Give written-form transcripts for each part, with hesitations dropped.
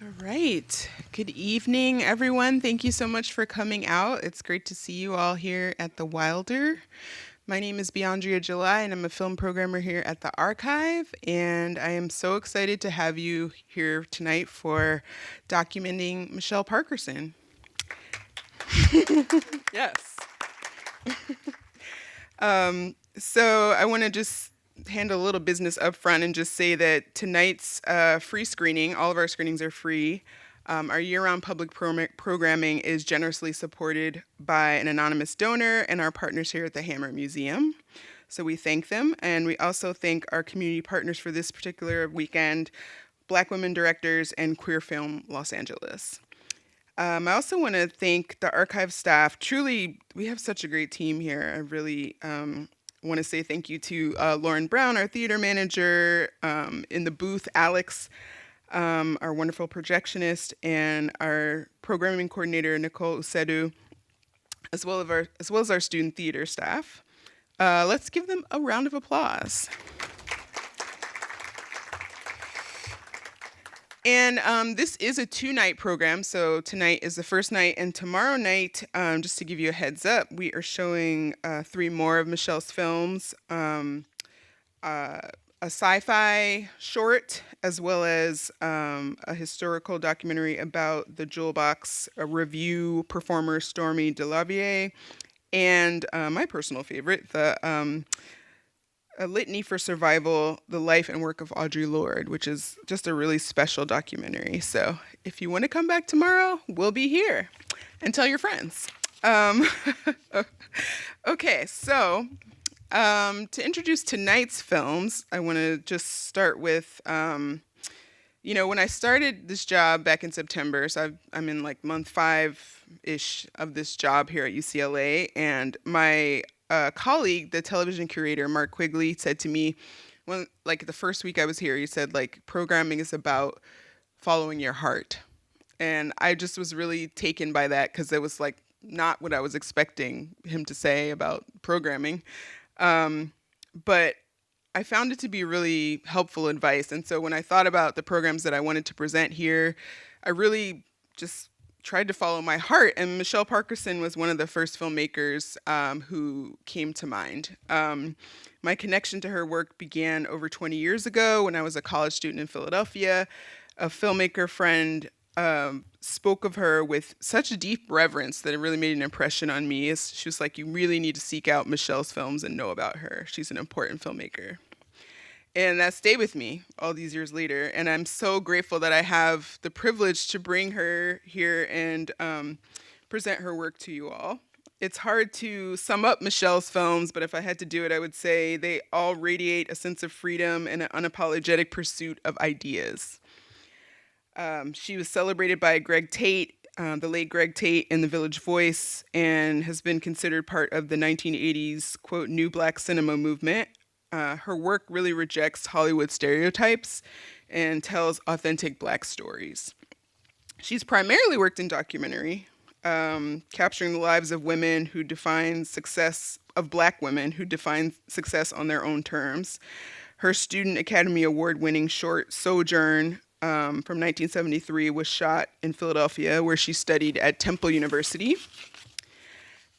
All right. Good evening, everyone. Thank you so much for coming out. It's great to see you all here at the Wilder. My name is Beandrea July, and I'm a film programmer here at the Archive. And I am so excited to have you here tonight for documenting Michelle Parkerson. Yes. So I want to just handle a little business up front and just say that tonight's free screening, all of our screenings are free. Our year-round public programming is generously supported by an anonymous donor and our partners here at the Hammer Museum. So we thank them, and we also thank our community partners for this particular weekend, Black Women Directors and Queer Film Los Angeles. I also want to thank the archive staff. Truly, we have such a great team here. I really want to say thank you to Lauren Brown, our theater manager, in the booth, Alex, our wonderful projectionist, and our programming coordinator, Nicole Usedu, as well as our student theater staff. Let's give them a round of applause. And this is a 2-night program, so tonight is the first night, and tomorrow night, just to give you a heads up, we are showing 3 more of Michelle's films, a sci-fi short, as well as a historical documentary about the Jewel Box review performer Stormy DeLavier, and my personal favorite, A Litany for Survival, The Life and Work of Audre Lorde, which is just a really special documentary. So if you want to come back tomorrow, we'll be here. And tell your friends. Okay, so to introduce tonight's films, I want to just start with, when I started this job back in September, so I'm in like month 5-ish of this job here at UCLA, and my colleague, the television curator, Mark Quigley, said to me, the first week I was here, he said, programming is about following your heart. And I just was really taken by that because it was not what I was expecting him to say about programming. But I found it to be really helpful advice. And so when I thought about the programs that I wanted to present here, I really just tried to follow my heart, and Michelle Parkerson was one of the first filmmakers who came to mind. My connection to her work began over 20 years ago when I was a college student in Philadelphia. A filmmaker friend spoke of her with such a deep reverence that it really made an impression on me. She was like, you really need to seek out Michelle's films and know about her. She's an important filmmaker. And that stayed with me all these years later. And I'm so grateful that I have the privilege to bring her here and present her work to you all. It's hard to sum up Michelle's films, but if I had to do it, I would say they all radiate a sense of freedom and an unapologetic pursuit of ideas. She was celebrated by Greg Tate, the late Greg Tate, in The Village Voice, and has been considered part of the 1980s, quote, New Black Cinema movement. Her work really rejects Hollywood stereotypes and tells authentic Black stories. She's primarily worked in documentary, capturing the lives of women who define success, of Black women who define success on their own terms. Her Student Academy Award-winning short Sojourn from 1973 was shot in Philadelphia, where she studied at Temple University.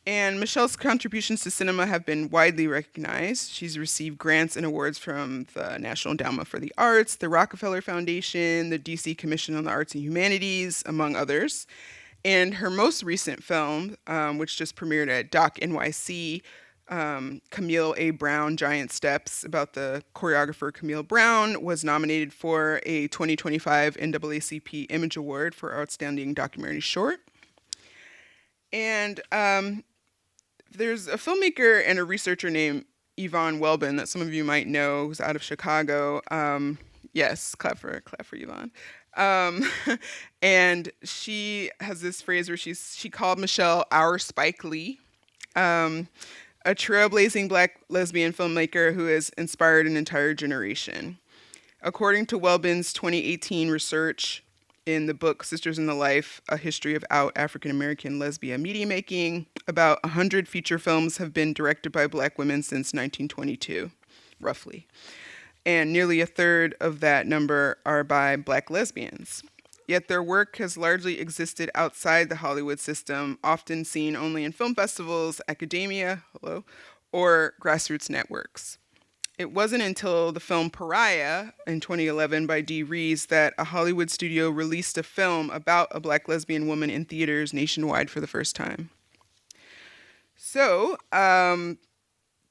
And Michelle's contributions to cinema have been widely recognized. She's received grants and awards from the National Endowment for the Arts, the Rockefeller Foundation, the DC Commission on the Arts and Humanities, among others. And her most recent film, which just premiered at Doc NYC, Camille A. Brown, Giant Steps, about the choreographer Camille Brown, was nominated for a 2025 NAACP Image Award for Outstanding Documentary Short. And there's a filmmaker and a researcher named Yvonne Welbin that some of you might know, who's out of Chicago. Yes, clap for Yvonne. And she has this phrase where she called Michelle our Spike Lee, a trailblazing Black lesbian filmmaker who has inspired an entire generation. According to Welbin's 2018 research in the book Sisters in the Life, A History of Out African-American Lesbian Media Making, about 100 feature films have been directed by Black women since 1922, roughly. And nearly a third of that number are by Black lesbians. yet their work has largely existed outside the Hollywood system, often seen only in film festivals, academia, hello, or grassroots networks. It wasn't until the film Pariah in 2011 by Dee Rees that a Hollywood studio released a film about a Black lesbian woman in theaters nationwide for the first time. So,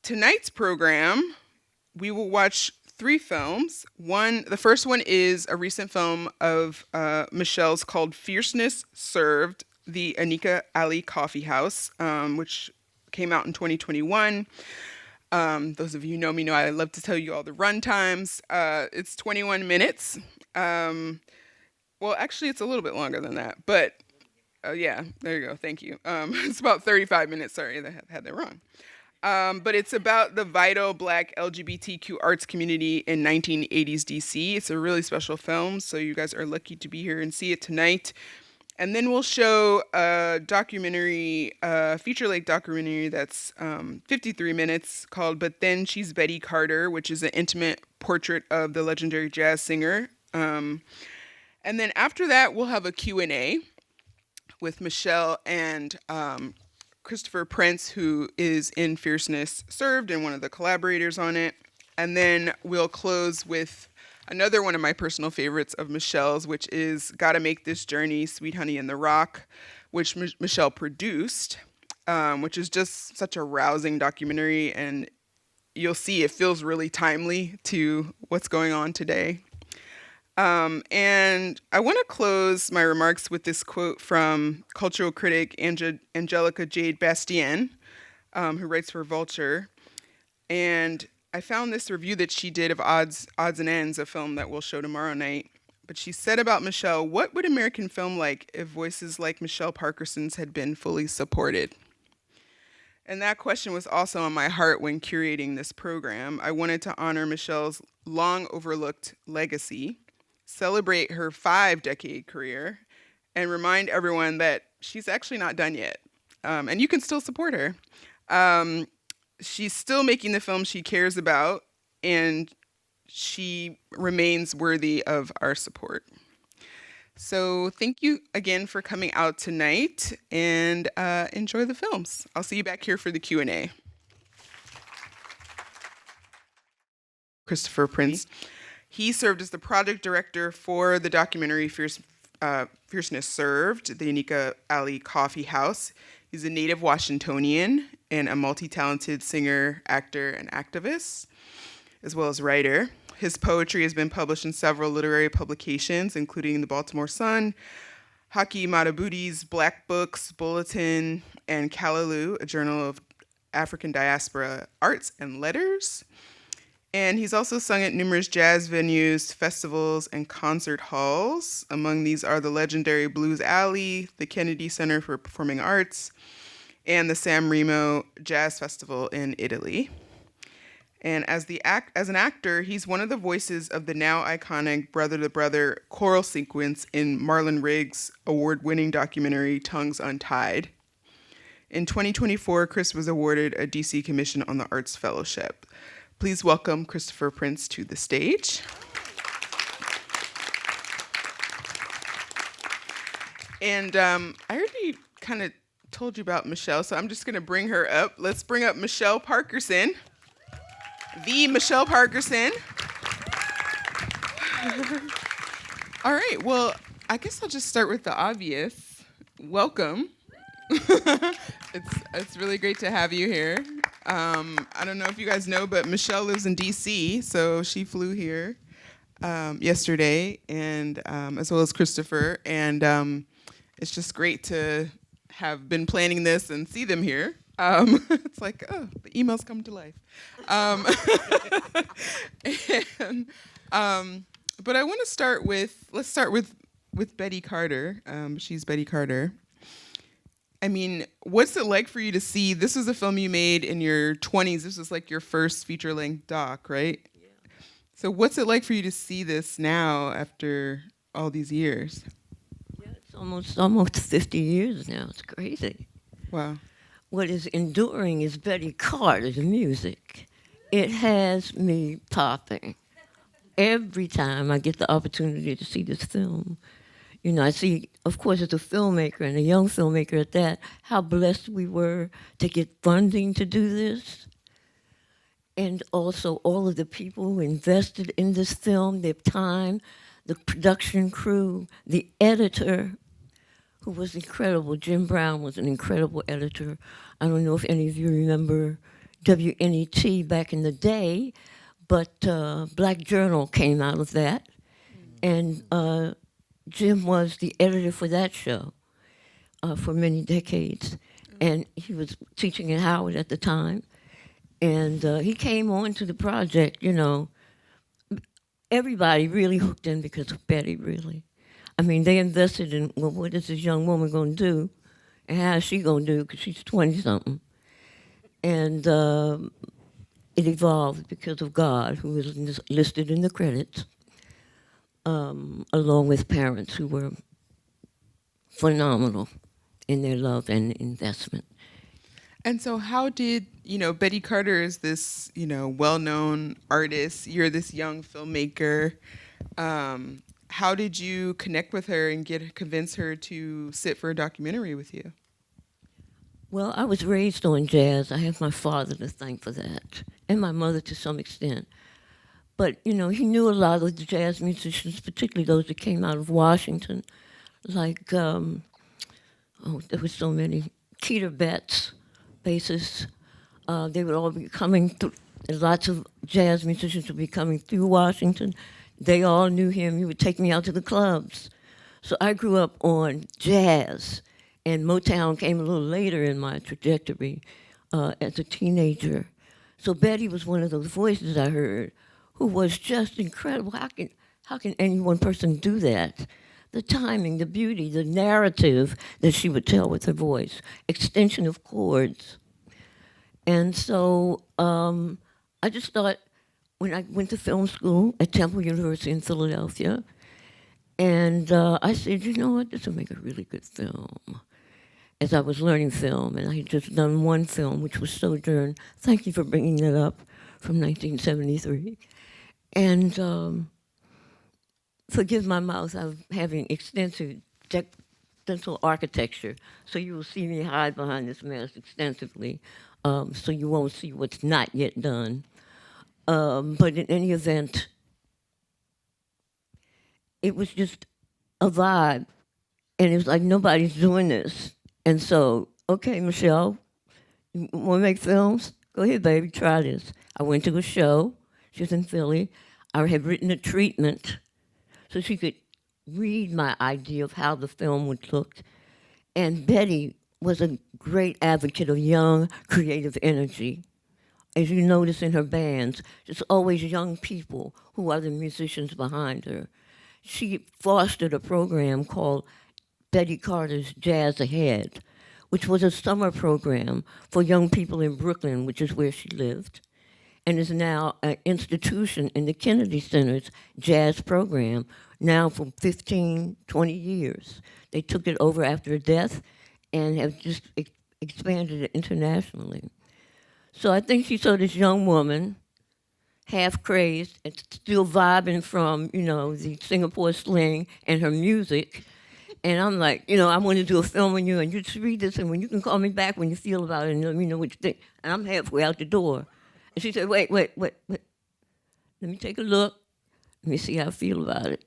tonight's program, we will watch 3 films. The first one is a recent film of Michelle's called Fierceness Served, the ENIKAlley Coffeehouse, which came out in 2021. Those of you who know me know I love to tell you all the run times. It's 21 minutes. Well, actually, it's a little bit longer than that. But yeah, there you go. Thank you. It's about 35 minutes. Sorry, I had that wrong. But it's about the vital Black LGBTQ arts community in 1980s DC. It's a really special film, so you guys are lucky to be here and see it tonight. And then we'll show a documentary, feature-length documentary that's 53 minutes called But Then She's Betty Carter, which is an intimate portrait of the legendary jazz singer. And then after that, we'll have a Q&A with Michelle and Christopher Prince, who is in Fierceness Served and one of the collaborators on it. And then we'll close with another one of my personal favorites of Michelle's, which is Gotta Make This Journey, Sweet Honey in the Rock, which Michelle produced, which is just such a rousing documentary. And you'll see it feels really timely to what's going on today. And I want to close my remarks with this quote from cultural critic Angelica Jade Bastien, who writes for Vulture. And I found this review that she did of Odds and Ends, a film that we'll show tomorrow night. But she said about Michelle, what would American film like if voices like Michelle Parkerson's had been fully supported? And that question was also on my heart when curating this program. I wanted to honor Michelle's long overlooked legacy, celebrate her 5-decade career, and remind everyone that she's actually not done yet. And you can still support her. She's still making the film she cares about, and she remains worthy of our support. So thank you again for coming out tonight, and enjoy the films. I'll see you back here for the Q&A. Christopher Prince. He served as the project director for the documentary Fierceness Served, the ENIKAlley Coffeehouse. He's a native Washingtonian and a multi-talented singer, actor, and activist, as well as writer. His poetry has been published in several literary publications, including the Baltimore Sun, Haki Madhubuty's Black Books Bulletin, and Callaloo, a journal of African diaspora arts and letters. And he's also sung at numerous jazz venues, festivals, and concert halls. Among these are the legendary Blues Alley, the Kennedy Center for Performing Arts, and the San Remo Jazz Festival in Italy. And as an actor, he's one of the voices of the now iconic Brother to Brother choral sequence in Marlon Riggs' award-winning documentary Tongues Untied. In 2024, Chris was awarded a DC Commission on the Arts Fellowship. Please welcome Christopher Prince to the stage. And I already kind of told you about Michelle, so I'm just going to bring her up. Let's bring up Michelle Parkerson, the Michelle Parkerson. All right, well, I guess I'll just start with the obvious. Welcome. It's really great to have you here. I don't know if you guys know, but Michelle lives in DC, so she flew here yesterday, and as well as Christopher, and it's just great to have been planning this and see them here. It's like, oh, the emails come to life. But I want to let's start with Betty Carter. She's Betty Carter. I mean, what's it like for you to see, this was a film you made in your 20s. This was like your first feature-length doc, right? Yeah. So what's it like for you to see this now after all these years? Yeah, it's almost 50 years now. It's crazy. Wow. What is enduring is Betty Carter's music. It has me popping every time I get the opportunity to see this film. You know, I see, of course, as a filmmaker and a young filmmaker at that, how blessed we were to get funding to do this. And also all of the people who invested in this film, their time, the production crew, the editor, who was incredible. Jim Brown was an incredible editor. I don't know if any of you remember WNET back in the day, but Black Journal came out of that. And Jim was the editor for that show for many decades. And he was teaching at Howard at the time. And he came on to the project, you know. Everybody really hooked in because of Betty, really. I mean, they invested in, well, what is this young woman going to do? And how is she going to do? Because she's 20-something. And it evolved because of God, who was listed in the credits, along with parents who were phenomenal in their love and investment. And so how did, Betty Carter is this, well-known artist. You're this young filmmaker. How did you connect with her and convince her to sit for a documentary with you? Well, I was raised on jazz. I have my father to thank for that, and my mother to some extent. But, he knew a lot of the jazz musicians, particularly those that came out of Washington, like, there were so many, Keter Betts, bassists. They would all be coming through, lots of jazz musicians would be coming through Washington. They all knew him. He would take me out to the clubs. So I grew up on jazz, and Motown came a little later in my trajectory as a teenager. So Betty was one of those voices I heard who was just incredible. How can any one person do that? The timing, the beauty, the narrative that she would tell with her voice, extension of chords. And so I just thought, when I went to film school at Temple University in Philadelphia, and I said, you know what, this will make a really good film. As I was learning film, and I had just done one film, which was Sojourn. Thank you for bringing that up, from 1973. And forgive my mouth, I'm having extensive dental architecture, so you will see me hide behind this mask extensively, so you won't see what's not yet done. But in any event, it was just a vibe, and it was like nobody's doing this. And so, okay, Michelle, you want to make films? Go ahead, baby, try this. I went to a show. She was in Philly. I had written a treatment so she could read my idea of how the film would look. And Betty was a great advocate of young, creative energy. As you notice in her bands, there's always young people who are the musicians behind her. She fostered a program called Betty Carter's Jazz Ahead, which was a summer program for young people in Brooklyn, which is where she lived, and is now an institution in the Kennedy Center's jazz program, now for 15, 20 years. They took it over after her death and have just expanded it internationally. So I think she saw this young woman, half crazed, and still vibing from, the Singapore sling and her music. And I'm like, I want to do a film on you, and you just read this, and when you can call me back when you feel about it, and let me know what you think. And I'm halfway out the door. And she said, wait. Let me take a look. Let me see how I feel about it.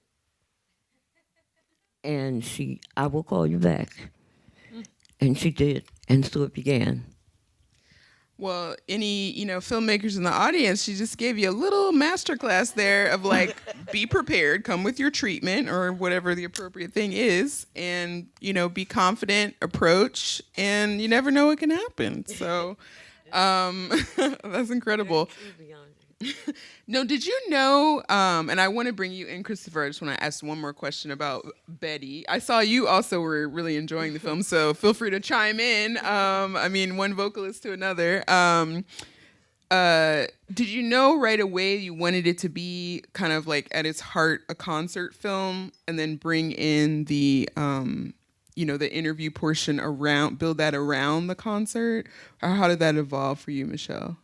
And I will call you back. And she did, and so it began. Well, any, filmmakers in the audience, she just gave you a little masterclass there of like, be prepared, come with your treatment or whatever the appropriate thing is, and, be confident, approach, and you never know what can happen. So that's incredible. No, did you know, and I want to bring you in, Christopher, I just want to ask one more question about Betty. I saw you also were really enjoying the film, so feel free to chime in. One vocalist to another. Did you know right away you wanted it to be kind of like at its heart a concert film, and then bring in the, the interview portion around, build that around the concert? Or how did that evolve for you, Michelle?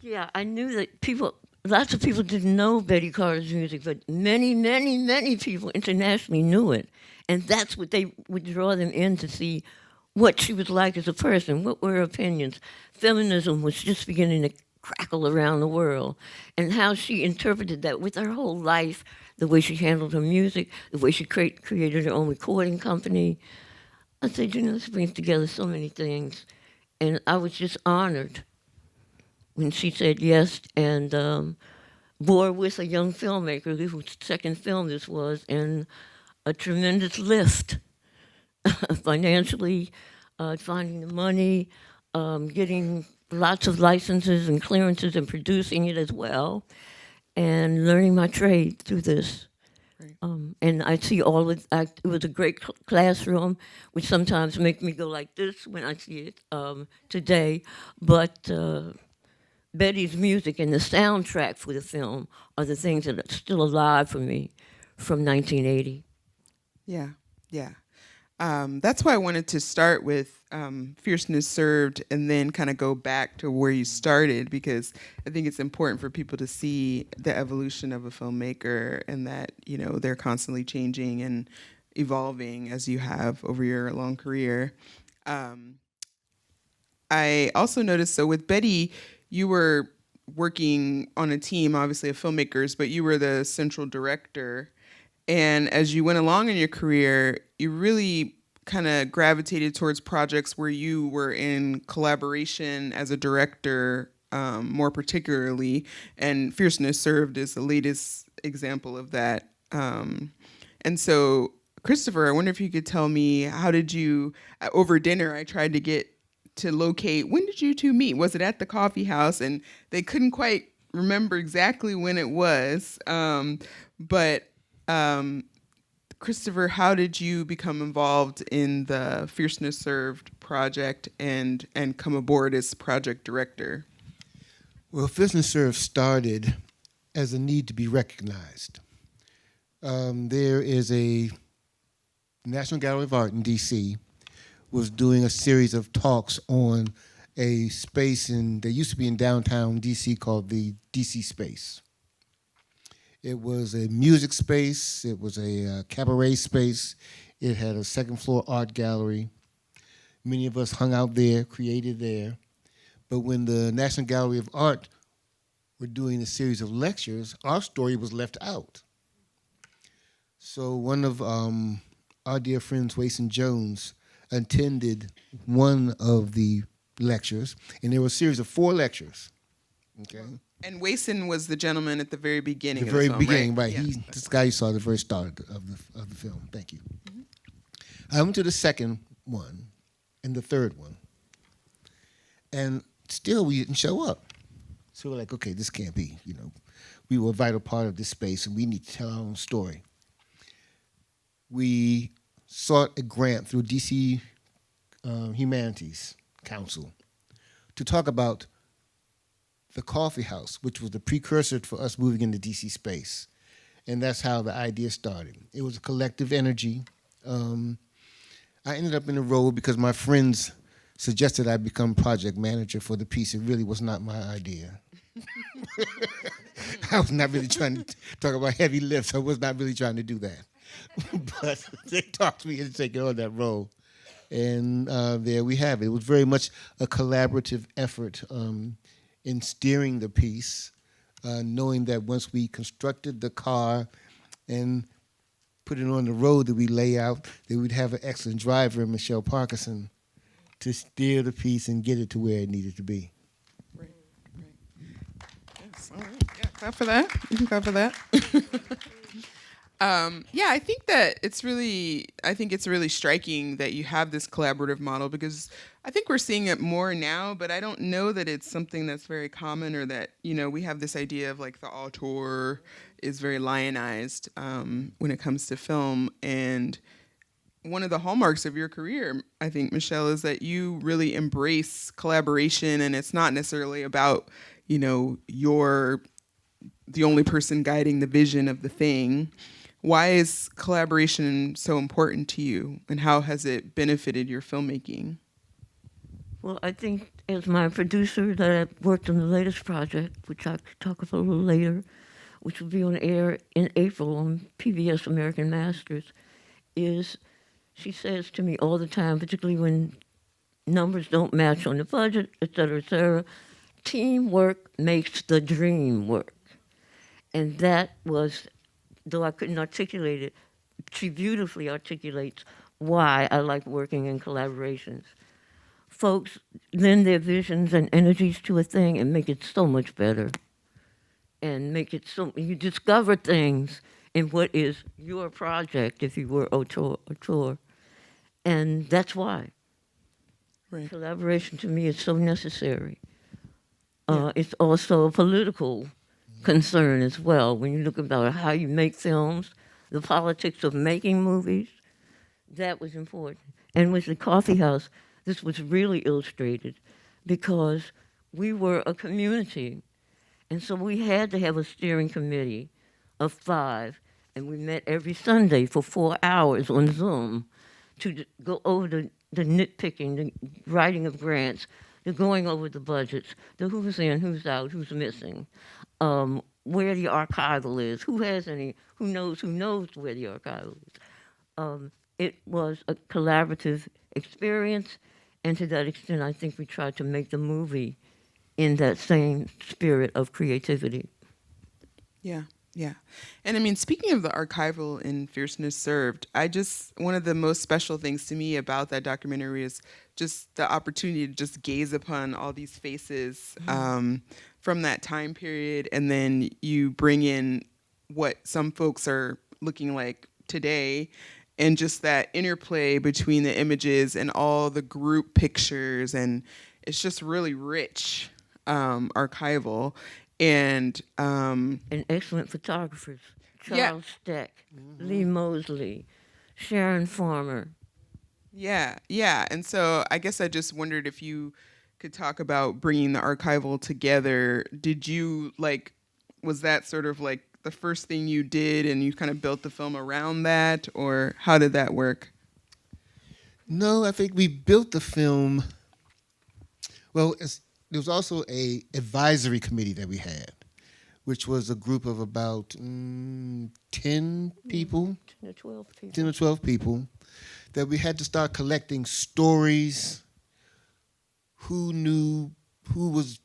Yeah, I knew that people, lots of people didn't know Betty Carter's music, but many, many, many people internationally knew it. And that's what they would draw them in to see what she was like as a person, what were her opinions. Feminism was just beginning to crackle around the world, and how she interpreted that with her whole life, the way she handled her music, the way she created her own recording company. I said, this brings together so many things. And I was just honored when she said yes, and bore with a young filmmaker, whose second film this was, and a tremendous lift financially, finding the money, getting lots of licenses and clearances and producing it as well, and learning my trade through this. Right. And I see all of it was a great classroom, which sometimes make me go like this when I see it today. But Betty's music and the soundtrack for the film are the things that are still alive for me from 1980. Yeah, yeah. That's why I wanted to start with Fierceness Served and then kind of go back to where you started, because I think it's important for people to see the evolution of a filmmaker and that, they're constantly changing and evolving as you have over your long career. I also noticed, so with Betty, you were working on a team, obviously, of filmmakers, but you were the central director. And as you went along in your career, you really kind of gravitated towards projects where you were in collaboration as a director, more particularly. And Fierceness Served is the latest example of that. And so, Christopher, I wonder if you could tell me, how did you, over dinner, I tried to get to locate, when did you two meet? Was it at the Coffeehouse? And they couldn't quite remember exactly when it was. But Christopher, how did you become involved in the Fierceness Served project and come aboard as project director? Well, Fierceness Served started as a need to be recognized. There is a National Gallery of Art in D.C. was doing a series of talks on a space that used to be in downtown D.C. called the D.C. Space. It was a music space. It was a cabaret space. It had a second floor art gallery. Many of us hung out there, created there. But when the National Gallery of Art were doing a series of lectures, our story was left out. So one of our dear friends, Wason Jones, attended one of the lectures, and there was a series of 4 lectures. Okay. And Wason was the gentleman at the very beginning. The very film, beginning, right? Yeah. This guy you saw at the very start of the film. Thank you. Mm-hmm. I went to the second one and the third one, and still we didn't show up. So we're like, okay, this can't be. We were a vital part of this space, and we need to tell our own story. We sought a grant through DC Humanities Council to talk about the Coffeehouse, which was the precursor for us moving into DC space. And that's how the idea started. It was a collective energy. I ended up in a role because my friends suggested I become project manager for the piece. It really was not my idea. I was not really trying to talk about heavy lifts. I was not really trying to do that. But they talked me into taking on that role. And there we have it. It was very much a collaborative effort in steering the piece, knowing that once we constructed the car and put it on the road that we lay out, that we'd have an excellent driver, Michelle Parkerson, to steer the piece and get it to where it needed to be. Right. Yes. All right. Yeah, clap for that. You can clap for that. Yeah, I think it's really striking that you have this collaborative model, because I think we're seeing it more now, but I don't know that it's something that's very common, or that, we have this idea of like the auteur is very lionized when it comes to film. And one of the hallmarks of your career, I think, Michelle, is that you really embrace collaboration, and it's not necessarily about, you're the only person guiding the vision of the thing. Why is collaboration so important to you, and how has it benefited your filmmaking? Well, I think as my producer that I worked on the latest project, which I could talk about a little later, which will be on air in April on PBS American Masters, is she says to me all the time, particularly when numbers don't match on the budget, et cetera, teamwork makes the dream work. And that was, though I couldn't articulate it, she beautifully articulates why I like working in collaborations. Folks lend their visions and energies to a thing and make it so much better. And make it so, you discover things in what is your project, if you were auteur. And that's why. Right. Collaboration to me is so necessary. It's also a political concern as well. When you look about how you make films, the politics of making movies, that was important. And with the Coffeehouse, this was really illustrated because we were a community. And so we had to have a steering committee of 5, and we met every Sunday for 4 hours on Zoom to go over the nitpicking, the writing of grants, the going over the budgets, the who's in, who's out, who's missing, where the archival is, who has any, who knows where the archival is. It was a collaborative experience, and to that extent, I think we tried to make the movie in that same spirit of creativity. Yeah, yeah. And I mean, speaking of the archival in Fierceness Served, one of the most special things to me about that documentary is just the opportunity to just gaze upon all these faces from that time period. And then you bring in what some folks are looking like today, and just that interplay between the images and all the group pictures. And it's just really rich archival. And excellent photographers, Charles Steck, Lee Mosley, Sharon Farmer. Yeah. And so I guess I just wondered if you could talk about bringing the archival together. Did you was that sort of like the first thing you did and you kind of built the film around that, or how did that work? No, I think we built the film. Well, there was also a advisory committee that we had, which was a group of about 10 people. 10 or 12 people. 10 or 12 people that we had to start collecting stories, who was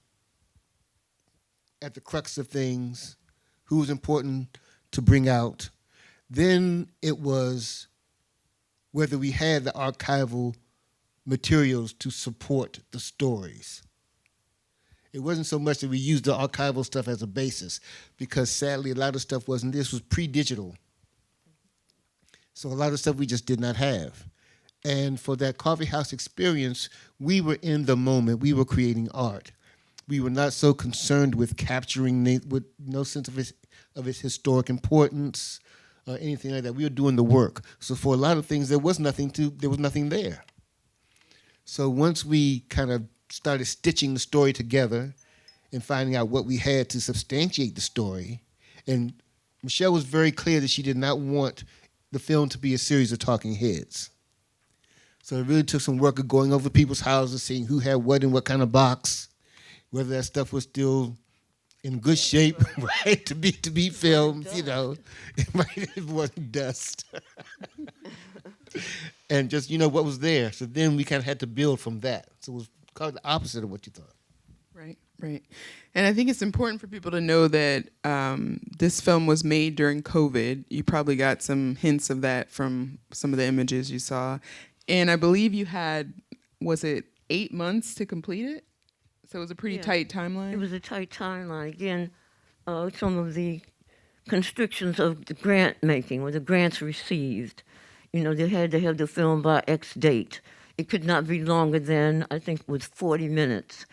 at the crux of things, who was important to bring out. Then it was whether we had the archival materials to support the stories. It wasn't so much that we used the archival stuff as a basis, because sadly a lot of stuff wasn't. This was pre-digital. So a lot of stuff we just did not have. And for that Coffeehouse experience, we were in the moment. We were creating art. We were not so concerned with capturing with no sense of its historic importance or anything like that. We were doing the work. So for a lot of things, there was nothing there. So once we kind of started stitching the story together and finding out what we had to substantiate the story, and Michelle was very clear that she did not want the film to be a series of talking heads. So it really took some work of going over people's houses, seeing who had what in what kind of box, whether that stuff was still in good shape, right, to be filmed, it wasn't dust. And just, what was there. So then we kind of had to build from that. So it was kind of the opposite of what you thought. Right. And I think it's important for people to know that this film was made during COVID. You probably got some hints of that from some of the images you saw. And I believe you had, was it 8 months to complete it? So it was a pretty tight timeline? It was a tight timeline. Again, some of the constrictions of the grant making or the grants received. They had to have the film by X date. It could not be longer than, I think, it was 40 minutes.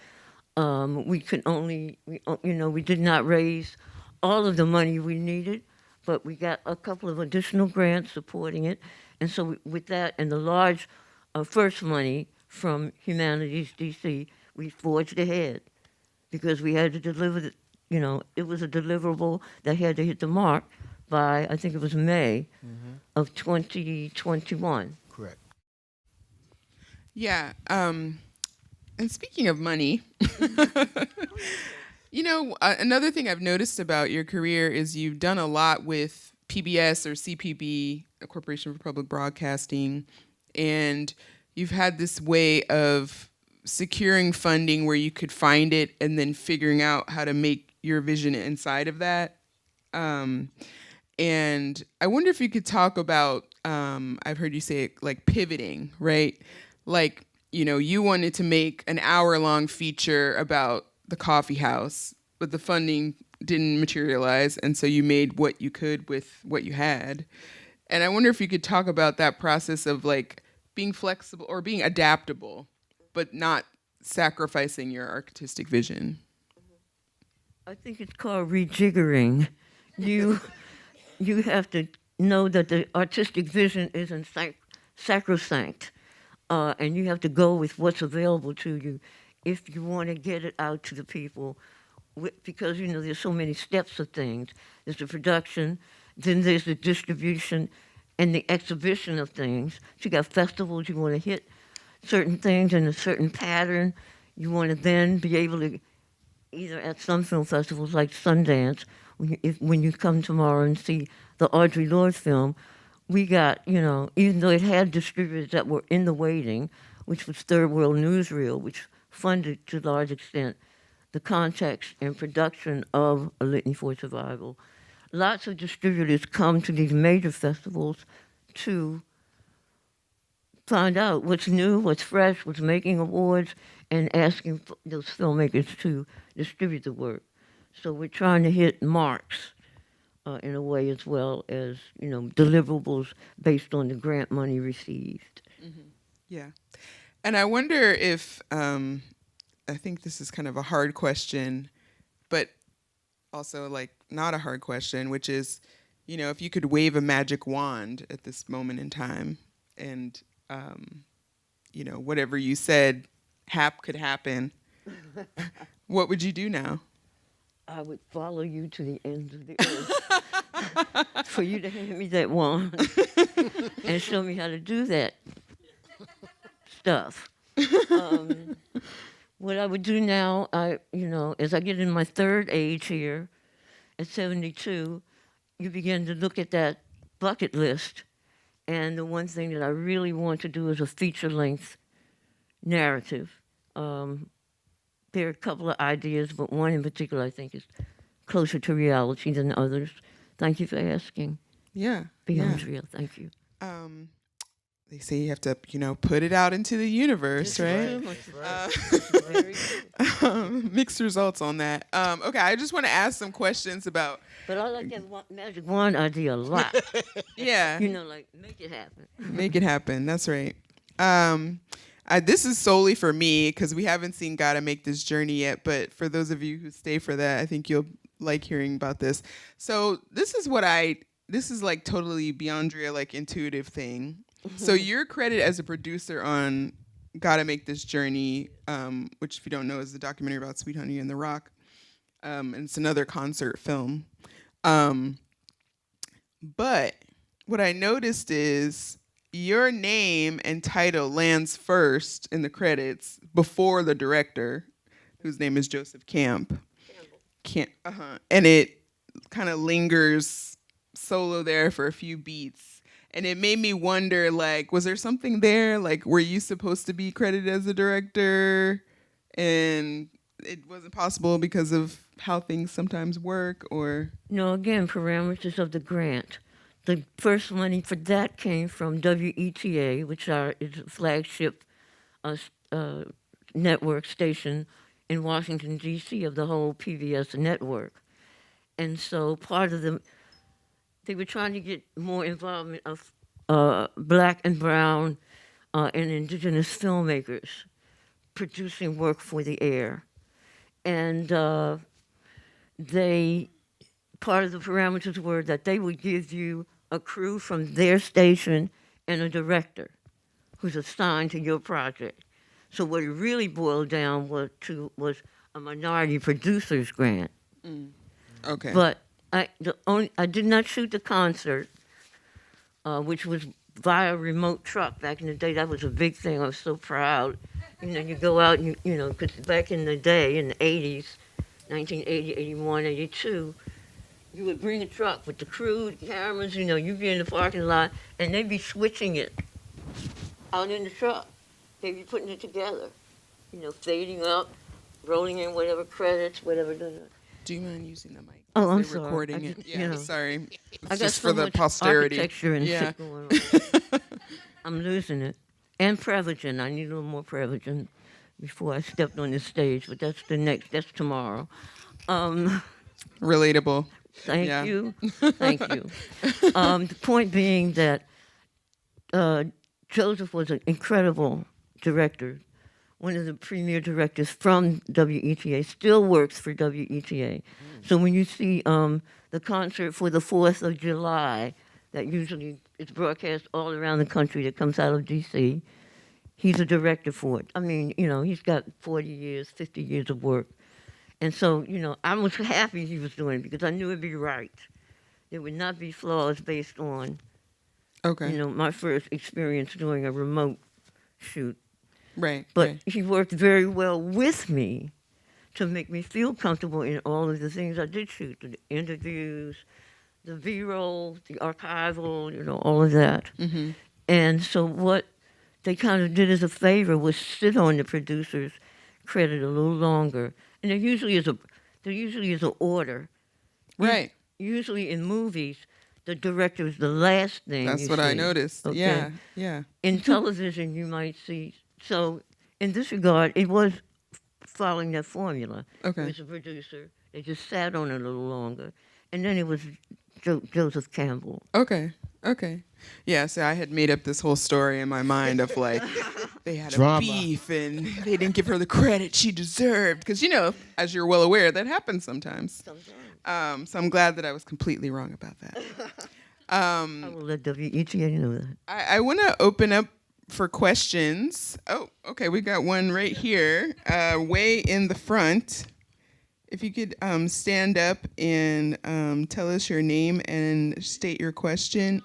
We did not raise all of the money we needed, but we got a couple of additional grants supporting it. And so with that and the large first money from Humanities DC, we forged ahead because we had to deliver, it was a deliverable that had to hit the mark by, I think it was May of 2021. Correct. Yeah. And speaking of money, another thing I've noticed about your career is you've done a lot with PBS or CPB, a Corporation for Public Broadcasting, and you've had this way of securing funding where you could find it and then figuring out how to make your vision inside of that. And I wonder if you could talk about, I've heard you say it, like pivoting, right? Like, you wanted to make an hour-long feature about the Coffeehouse, but the funding didn't materialize, and so you made what you could with what you had. And I wonder if you could talk about that process of like being flexible or being adaptable, but not sacrificing your artistic vision. I think it's called rejiggering. You have to know that the artistic vision isn't sacrosanct, and you have to go with what's available to you if you want to get it out to the people. Because there's so many steps of things. There's the production, then there's the distribution, and the exhibition of things. So you got festivals, you want to hit certain things in a certain pattern. You want to then be able to, either at some film festivals like Sundance, when you come tomorrow and see the Audre Lorde film, we got, even though it had distributors that were in the waiting, which was Third World Newsreel, which funded to a large extent the context and production of A Litany for Survival. Lots of distributors come to these major festivals to find out what's new, what's fresh, what's making awards, and asking those filmmakers to distribute the work. So we're trying to hit marks in a way, as well as deliverables based on the grant money received. Mm-hmm. Yeah, and I wonder if I think this is kind of a hard question, but also like not a hard question, which is, if you could wave a magic wand at this moment in time, and whatever you said could happen, what would you do now? I would follow you to the ends of the earth for you to hand me that wand and show me how to do that stuff. What I would do now, as I get in my third age here, at 72, you begin to look at that bucket list. And the one thing that I really want to do is a feature-length narrative. There are a couple of ideas, but one in particular I think is closer to reality than others. Thank you for asking. Yeah. Beandrea, thank you. They say you have to, put it out into the universe, right? Mixed results on that. Okay, I just want to ask some questions about. But I like that magic wand idea a lot. Yeah. Like make it happen. Make it happen. That's right. This is solely for me because we haven't seen Gotta Make This Journey yet. But for those of you who stay for that, I think you'll like hearing about this. So this is like totally Beandrea, like intuitive thing. So you're credited as a producer on Gotta Make This Journey, which if you don't know is the documentary about Sweet Honey and the Rock. And it's another concert film. But what I noticed is your name and title lands first in the credits before the director, whose name is Joseph Campbell. And it kind of lingers solo there for a few beats. And it made me wonder, like, was there something there? Like, were you supposed to be credited as a director and it wasn't possible because of how things sometimes work, or? No, again, parameters of the grant. The first money for that came from WETA, which is a flagship network station in Washington, D.C. of the whole PBS network. And so part of they were trying to get more involvement of black and brown and indigenous filmmakers producing work for the air. And part of the parameters were that they would give you a crew from their station and a director who's assigned to your project. So what it really boiled down was a minority producers grant. Okay. But I did not shoot the concert, which was via remote truck back in the day. That was a big thing. I was so proud You go out and, because back in the day, in the 80s, 1980, 81, 82, you would bring a truck with the crew, the cameras, you'd be in the parking lot, and they'd be switching it out in the truck. They'd be putting it together, fading up, rolling in whatever credits, whatever. Do you mind using the mic? Oh, I'm They're sorry. recording I it. just, Yeah, sorry. It's I got just so for the much posterity. architecture and Yeah. shit going on. I'm losing it. And Prevagen. I need a little more Prevagen before I stepped on this stage, but that's tomorrow. Relatable. Thank Yeah. you. Thank you. The point being that Joseph was an incredible director, one of the premier directors from WETA, still works for WETA. So when you see the concert for the 4th of July, that usually is broadcast all around the country that comes out of D.C., he's a director for it. I mean, he's got 40 years, 50 years of work. And so, I was happy he was doing it because I knew it'd be right. There would not be flaws based on, Okay. my first experience doing a remote shoot. Right. But right. he worked very well with me to make me feel comfortable in all of the things I did shoot, the interviews, the B-roll, the archival, all of that. Mm-hmm. And so what they kind of did as a favor was sit on the producer's credit a little longer. And there usually is an order. Right. Usually in movies, the director is the last thing That's you what I see. noticed. Okay? Yeah. Yeah. In television, you might see. So in this regard, it was following that formula. Okay. It was a producer. They just sat on it a little longer. And then it was Joseph Campbell. Okay. Okay. Yeah, so I had made up this whole story in my mind of like they had Drama. a beef and they didn't give her the credit she deserved. Because, as you're well aware, that happens sometimes. So I'm glad that I was completely wrong about that. I will let WETA know that. I want to open up for questions. Oh, okay, we got one right here, way in the front. If you could stand up and tell us your name and state your question.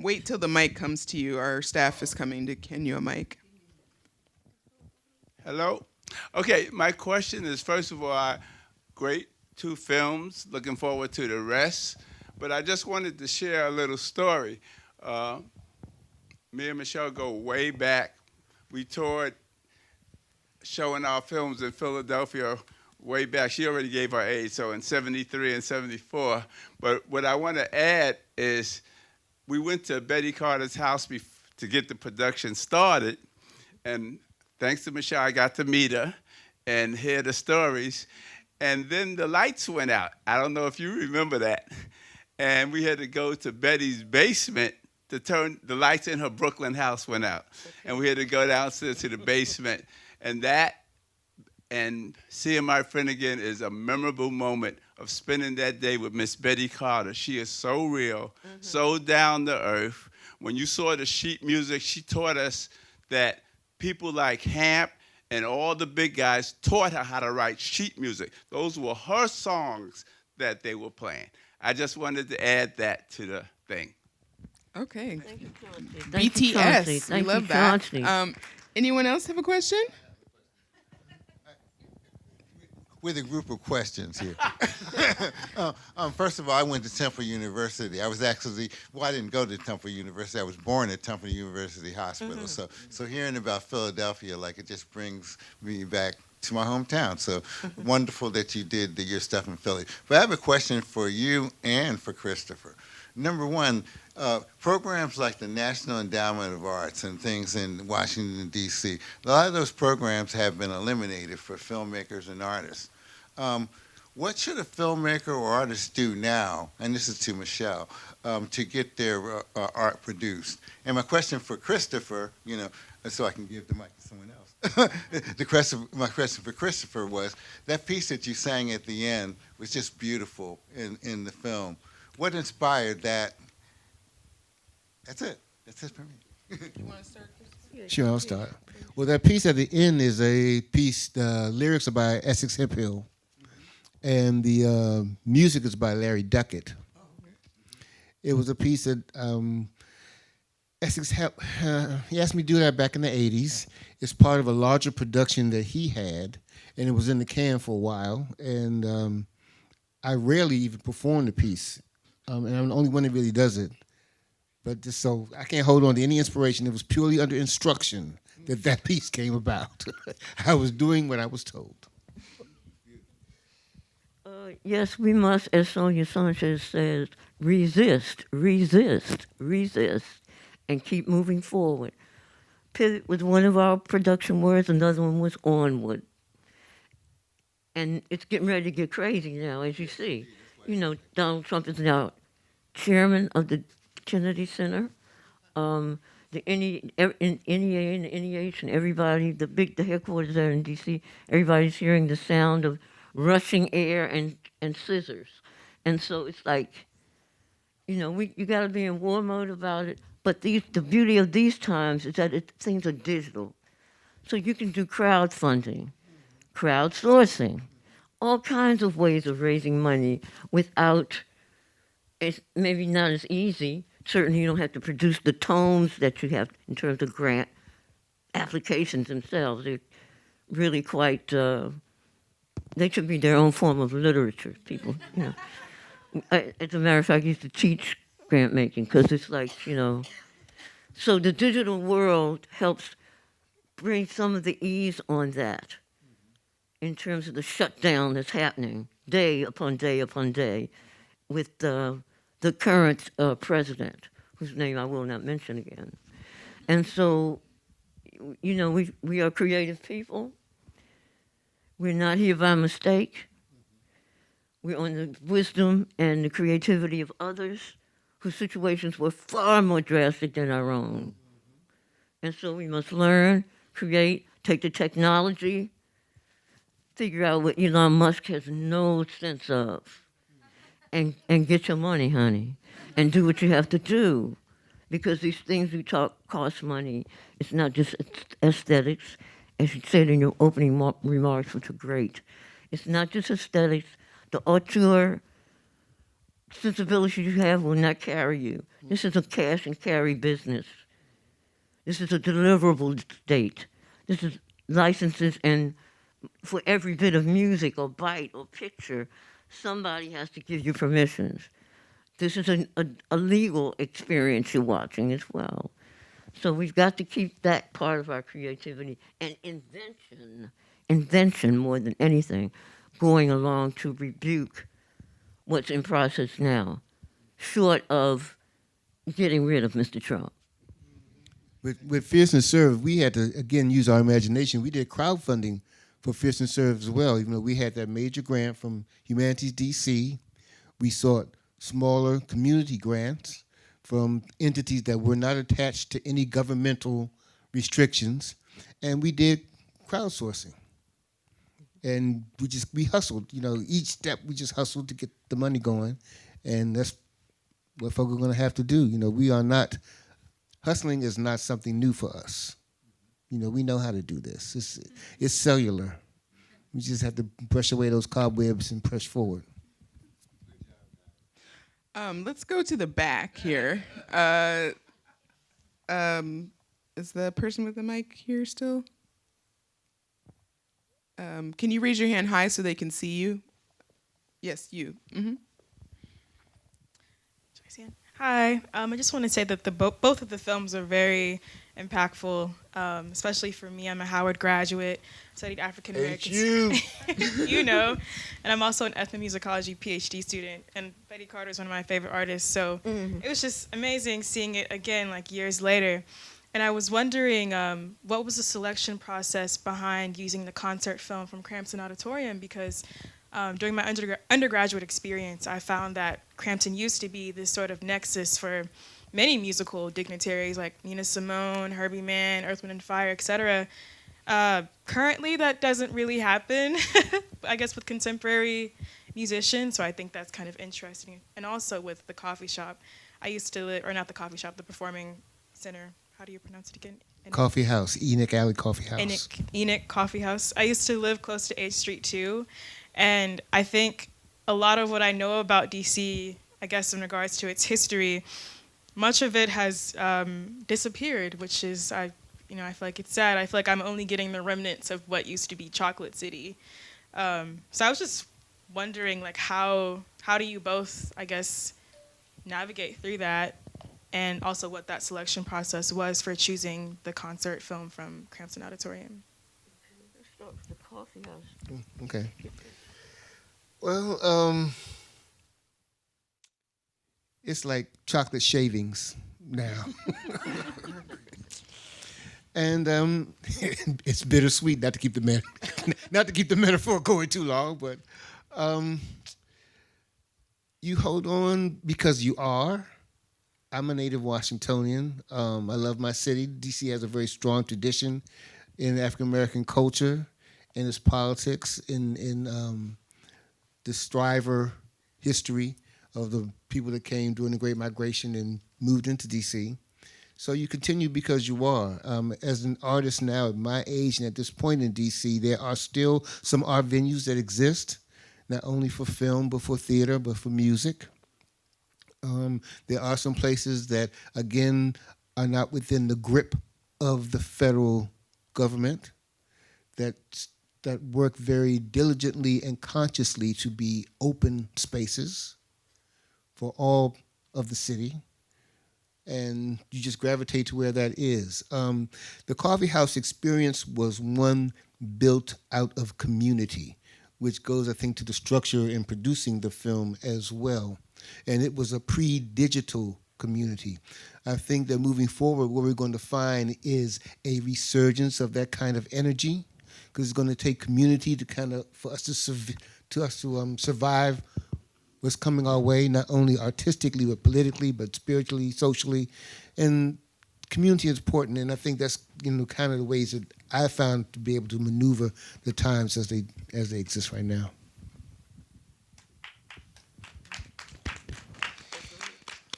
Wait till the mic comes to you. Our staff is coming to hand you a mic. Hello. Okay, my question is, first of all, great 2 films. Looking forward to the rest. But I just wanted to share a little story. Me and Michelle go way back. We toured showing our films in Philadelphia way back. She already gave her age, so in 73 and 74. But what I want to add is we went to Betty Carter's house to get the production started. And thanks to Michelle, I got to meet her and hear the stories. And then the lights went out. I don't know if you remember that. And we had to go to Betty's basement to turn the lights in her Brooklyn house went out. And we had to go downstairs to the basement. And that and seeing my friend again is a memorable moment of spending that day with Miss Betty Carter. She is so real, so down to earth. When you saw the sheet music, she taught us that people like Hamp and all the big guys taught her how to write sheet music. Those were her songs that they were playing. I just wanted to add that to the thing. Okay. Thank you, Chauncey. Thank you, Chauncey. BTS. We Thank love you, that. Chauncey. Anyone else have a question? With a group of questions here. First of all, I went to Temple University. I didn't go to Temple University. I was born at Temple University Hospital. So hearing about Philadelphia, it just brings me back to my hometown. So wonderful that you did your stuff in Philly. But I have a question for you and for Christopher. Number one, programs like the National Endowment of Arts and things in Washington, D.C., a lot of those programs have been eliminated for filmmakers and artists. What should a filmmaker or artist do now, and this is to Michelle, to get their art produced? And my question for Christopher, so I can give the mic to someone else. My question for Christopher was, that piece that you sang at the end was just beautiful in the film. What inspired that? That's it. That's it for me. You want to start, Christopher? Sure, I'll start. Well, that piece at the end is a piece, the lyrics are by Essex Hemphill, and the music is by Larry Duckett. It was a piece that Essex he asked me to do that back in the 80s. It's part of a larger production that he had, and it was in the can for a while. And I rarely even perform the piece, and I'm the only one that really does it. But just so I can't hold on to any inspiration. It was purely under instruction that piece came about. I was doing what I was told. Yes, we must, as Sonia Sanchez says, resist, resist, resist, and keep moving forward. Pivot was one of our production words. Another one was onward. And it's getting ready to get crazy now, as you see. You know, Donald Trump is now chairman of the Kennedy Center. The NEA and the NEH and everybody, the headquarters there in D.C., everybody's hearing the sound of rushing air and scissors. And so it's like, you know, you got to be in war mode about it. But the beauty of these times is that things are digital. So you can do crowdfunding, crowdsourcing, all kinds of ways of raising money without, it's maybe not as easy. Certainly you don't have to produce the tomes that you have in terms of grant applications themselves. They're really quite, they should be their own form of literature, people, you know. As a matter of fact, I used to teach grant making because it's like, you know. So the digital world helps bring some of the ease on that in terms of the shutdown that's happening day upon day upon day with the current president, whose name I will not mention again. And so, you know, we are creative people. We're not here by mistake. We're on the wisdom and the creativity of others whose situations were far more drastic than our own. And so we must learn, create, take the technology, figure out what Elon Musk has no sense of, and get your money, honey, and do what you have to do. Because these things we talk cost money. It's not just aesthetics, as you said in your opening remarks, which are great. It's not just aesthetics. The auteur sensibility you have will not carry you. This is a cash and carry business. This is a deliverable state. This is licenses, and for every bit of music or bite or picture, somebody has to give you permissions. This is a legal experience you're watching as well. So we've got to keep that part of our creativity and invention more than anything, going along to rebuke what's in process now, short of getting rid of Mr. Trump. With Fierceness Served, we had to, again, use our imagination. We did crowdfunding for Fierceness Served as well, even though we had that major grant from Humanities DC. We sought smaller community grants from entities that were not attached to any governmental restrictions, and we did crowdsourcing. And we hustled, you know, each step we just hustled to get the money going, and that's what folks are going to have to do. You know, hustling is not something new for us. You know, we know how to do this. It's cellular. We just have to brush away those cobwebs and push forward. Let's go to the back here. Is the person with the mic here still? Can you raise your hand high so they can see you? Yes, you. Mm-hmm. Hi. I just want to say that both of the films are very impactful, especially for me. I'm a Howard graduate, studied African American. You know, and I'm also an ethnomusicology PhD student. And Betty Carter is one of my favorite artists. So it was just amazing seeing it again, like years later. And I was wondering, what was the selection process behind using the concert film from Crampton Auditorium? Because during my undergraduate experience, I found that Crampton used to be this sort of nexus for many musical dignitaries like Nina Simone, Herbie Mann, Earth, Wind & Fire, etc. Currently, that doesn't really happen, I guess, with contemporary musicians, so I think that's kind of interesting. And also with the coffee shop. I used to live, or not the coffee shop, the performing center. How do you pronounce it again? Coffeehouse, ENIKAlley Coffeehouse. ENIK Coffeehouse. I used to live close to H Street too, and I think a lot of what I know about DC, I guess in regards to its history, much of it has disappeared, which is, I I feel like it's sad. I feel like I'm only getting the remnants of what used to be Chocolate City. So I was just wondering, like, how do you both, I guess, navigate through that, and also what that selection process was for choosing the concert film from Crampton Auditorium. Let's start with the Coffeehouse. Okay. Well, it's like chocolate shavings now. And it's bittersweet, not to keep the metaphor going too long, but you hold on because you are. I'm a native Washingtonian. I love my city. D.C. has a very strong tradition in African American culture, in its politics, in the striver history of the people that came during the Great Migration and moved into D.C. So you continue because you are. As an artist now at my age and at this point in D.C., there are still some art venues that exist, not only for film, but for theater, but for music. There are some places that, again, are not within the grip of the federal government that work very diligently and consciously to be open spaces for all of the city. And you just gravitate to where that is. The Coffeehouse experience was one built out of community, which goes, I think, to the structure in producing the film as well. And it was a pre-digital community. I think that moving forward, what we're going to find is a resurgence of that kind of energy, because it's going to take community for us to survive what's coming our way, not only artistically, but politically, but spiritually, socially. And community is important, and I think that's kind of the ways that I found to be able to maneuver the times as they exist right now.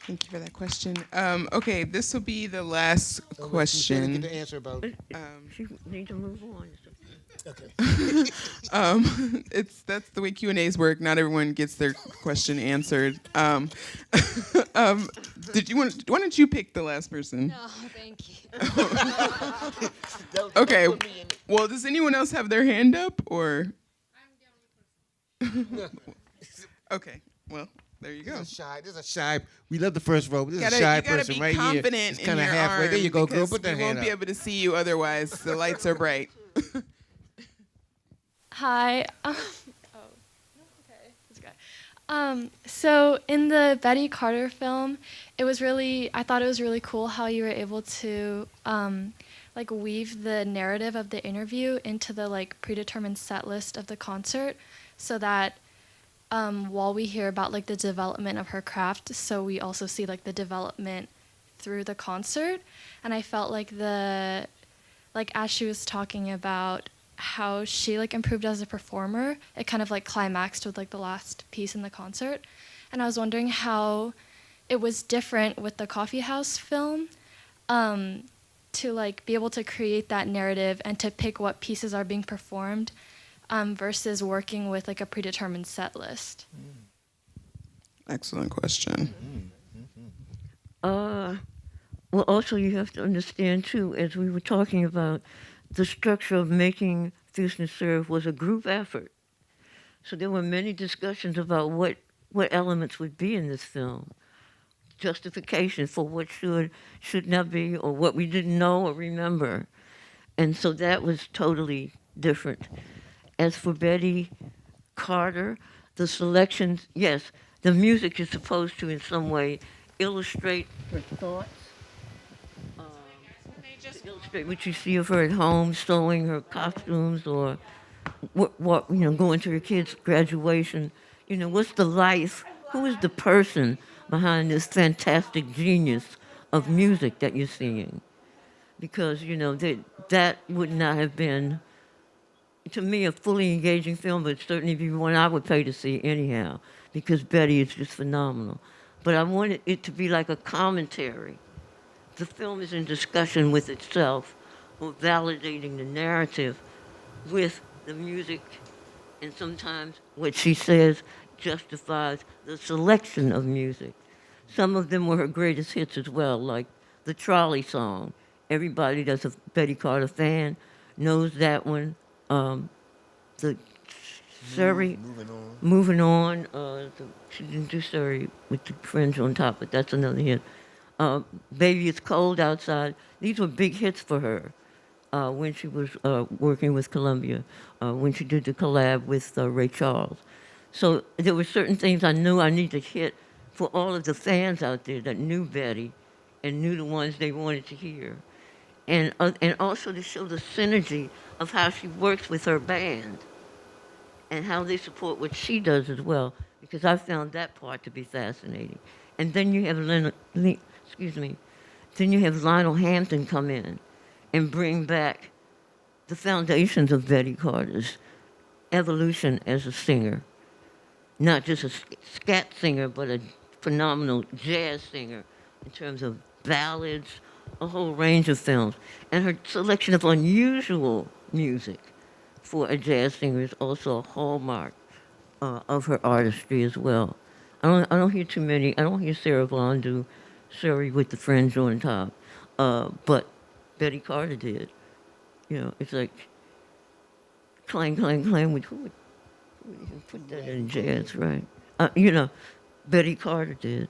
Thank you for that question. Okay, this will be the last question. Get the answer about. She need to move on. Okay. That's the way Q&As work. Not everyone gets their question answered. Why don't you pick the last person? No, thank you. Okay. Well, does anyone else have their hand up, or? I'm the only person. Okay. Well, there you go. This is a shy. We love the first row, but this is a You shy gotta person be right here. confident It's in kind of your halfway. There you go, girl. because Put that we hand won't be up. able to see you otherwise. The lights are bright. Hi. Okay. This guy. So in the Betty Carter film, I thought it was really cool how you were able to weave the narrative of the interview into the predetermined set list of the concert, so that while we hear about the development of her craft, so we also see the development through the concert. And I felt as she was talking about how she improved as a performer, it kind of climaxed with the last piece in the concert. And I was wondering how it was different with the Coffeehouse film, to be able to create that narrative and to pick what pieces are being performed, versus working with a predetermined set list. Excellent question. Well, also you have to understand too, as we were talking about, the structure of making Fierceness Served was a group effort. So there were many discussions about what elements would be in this film, justification for what should not be, or what we didn't know or remember. And so that was totally different. As for Betty Carter, the selections, yes, the music is supposed to in some way illustrate her thoughts. Illustrate what you see of her at home, sewing her costumes, or what going to her kids' graduation. What's the life? Who is the person behind this fantastic genius of music that you're seeing? Because that would not have been, to me, a fully engaging film, but certainly be one I would pay to see anyhow, because Betty is just phenomenal. But I wanted it to be like a commentary. The film is in discussion with itself, or validating the narrative with the music, and sometimes what she says justifies the selection of music. Some of them were her greatest hits as well, like the Trolley Song everybody that's a Betty Carter fan knows that one. The Surrey, moving on. She didn't do Surrey with the fringe on top, but that's another hit. Baby, It's Cold Outside. These were big hits for her when she was working with Columbia, when she did the collab with Ray Charles. So there were certain things I knew I needed to hit for all of the fans out there that knew Betty and knew the ones they wanted to hear. And also to show the synergy of how she works with her band and how they support what she does as well, because I found that part to be fascinating. And then you have then you have Lionel Hampton come in and bring back the foundations of Betty Carter's evolution as a singer. Not just a scat singer, but a phenomenal jazz singer in terms of ballads, a whole range of films. And her selection of unusual music for a jazz singer is also a hallmark of her artistry as well. I don't hear too many. I don't hear Sarah Vaughan do Surrey with the fringe on top, but Betty Carter did. You know, it's like clang, clang, clang. With who would even put that in jazz, right? You know, Betty Carter did,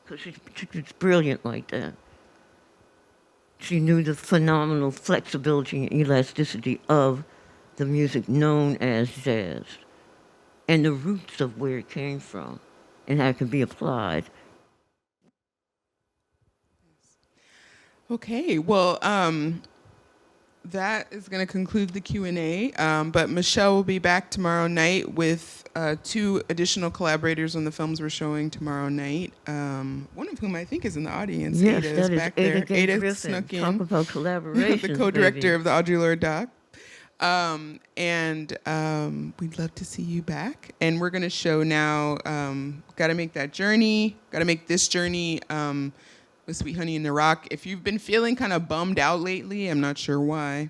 because she's brilliant like that. She knew the phenomenal flexibility and elasticity of the music known as jazz and the roots of where it came from and how it can be applied. Okay, well, that is going to conclude the Q&A, but Michelle will be back tomorrow night with 2 additional collaborators on the films we're showing tomorrow night, one of whom I think is in the audience. Yes, Ada that is back there. Ada Ada snuck in. Talk about collaboration. The co-director of the Audre Lorde doc. We'd love to see you back. And we're going to show now, Gotta Make That Journey, Gotta Make This Journey, with Sweet Honey in the Rock. If you've been feeling kind of bummed out lately, I'm not sure why,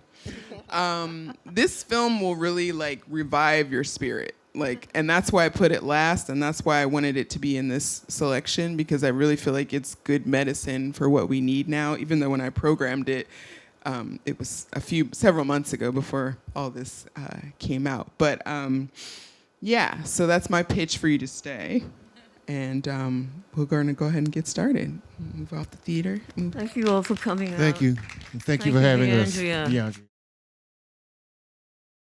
this film will really like revive your spirit. And that's why I put it last, and that's why I wanted it to be in this selection, because I really feel like it's good medicine for what we need now, even though when I programmed it, it was several months ago before all this came out. But yeah, so that's my pitch for you to stay. And we're going to go ahead and get started. Move off the theater. Thank you all for coming out. Thank you. And thank you for having us. Beandrea. Beandrea.